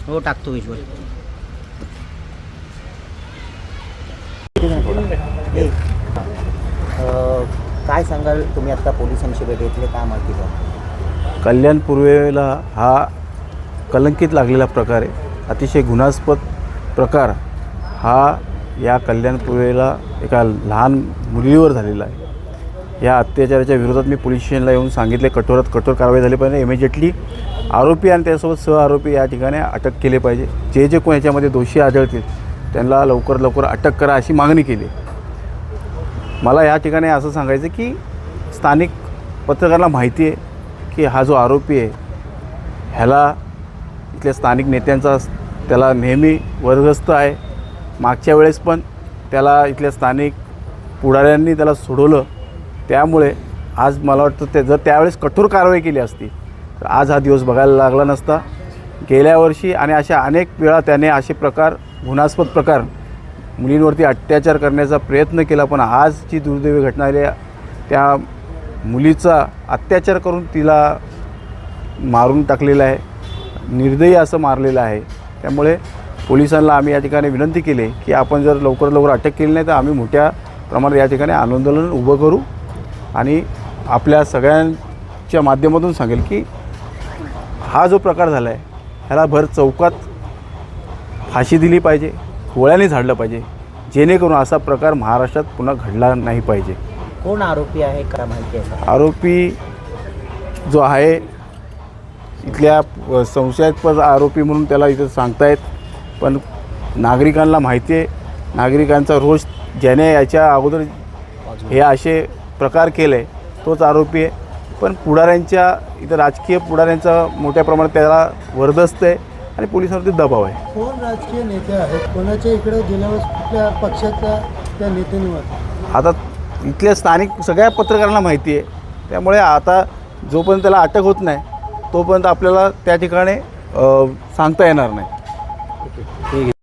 हो टाकतो विश्वास. काय सांगाल तुम्ही आता पोलिसांशी भेट घेतली, काय माहिती द्या? कल्याण पूर्वेला हा कलंकित लागलेला प्रकार आहे. अतिशय गुन्हास्पद प्रकार हा या कल्याण पूर्वेला एका लहान मुलीवर झालेला आहे. या अत्याचाराच्या विरोधात मी पोलीस स्टेशनला येऊन सांगितले कठोरात कठोर कारवाई झाली पाहिजे. इमिजिएटली आरोपी आणि त्यासोबत सहआरोपी या ठिकाणी अटक केले पाहिजे. जे जे कोण याच्यामध्ये दोषी आढळतील त्यांना लवकर लवकर अटक करा अशी मागणी केली. मला या ठिकाणी असं सांगायचं की स्थानिक पत्रकारांना माहिती आहे की हा जो आरोपी आहे ह्याला इथल्या स्थानिक नेत्यांचा त्याला नेहमी वर्गस्त आहे. मागच्या वेळेस पण त्याला इथल्या स्थानिक पुढाऱ्यांनी त्याला सोडवलं. त्यामुळे आज मला वाटतं जर त्यावेळेस कठोर कारवाई केली असती तर आज हा दिवस बघायला लागला नसता. गेल्या वर्षी आणि अशा अनेक वेळा त्याने असे प्रकार गुन्हास्पद प्रकार मुलींवरती अत्याचार करण्याचा प्रयत्न केला. पण आज जी दुर्दैवी घटना आली त्या मुलीचा अत्याचार करून तिला मारून टाकलेला आहे. निर्दयी असं मारलेलं आहे. त्यामुळे पोलिसांना आम्ही या ठिकाणी विनंती केली की आपण जर लवकर लवकर अटक केली नाही तर आम्ही मोठ्या प्रमाणात या ठिकाणी आंदोलन उभं करू आणि आपल्या सगळ्यांच्या माध्यमातून सांगेल की हा जो प्रकार झाला आहे ह्याला भर चौकात फाशी दिली पाहिजे, गोळ्याने झाडलं पाहिजे, जेणेकरून असा प्रकार महाराष्ट्रात पुन्हा घडला नाही पाहिजे. कोण आरोपी आहे का माहिती आहे का? आरोपी जो आहे इथल्या संशयास्पद आरोपी म्हणून त्याला इथं सांगतायत. पण नागरिकांना माहिती आहे, नागरिकांचा रोष ज्याने याच्या अगोदर हे असे प्रकार केले तोच आरोपी आहे. पण पुढाऱ्यांच्या इथं राजकीय पुढाऱ्यांचा मोठ्या प्रमाणात त्याला वर्दस्त आहे आणि पोलिसांवरती दबाव आहे. कोण राजकीय नेते आहेत, कोणाच्या इकडे गेल्या वेळेस कुठल्या पक्षाच्या त्या नेत्यांवर? आता इथल्या स्थानिक सगळ्या पत्रकारांना माहिती आहे. त्यामुळे आता जोपर्यंत त्याला अटक होत नाही तोपर्यंत आपल्याला त्या ठिकाणी सांगता येणार नाही. ठीक आहे.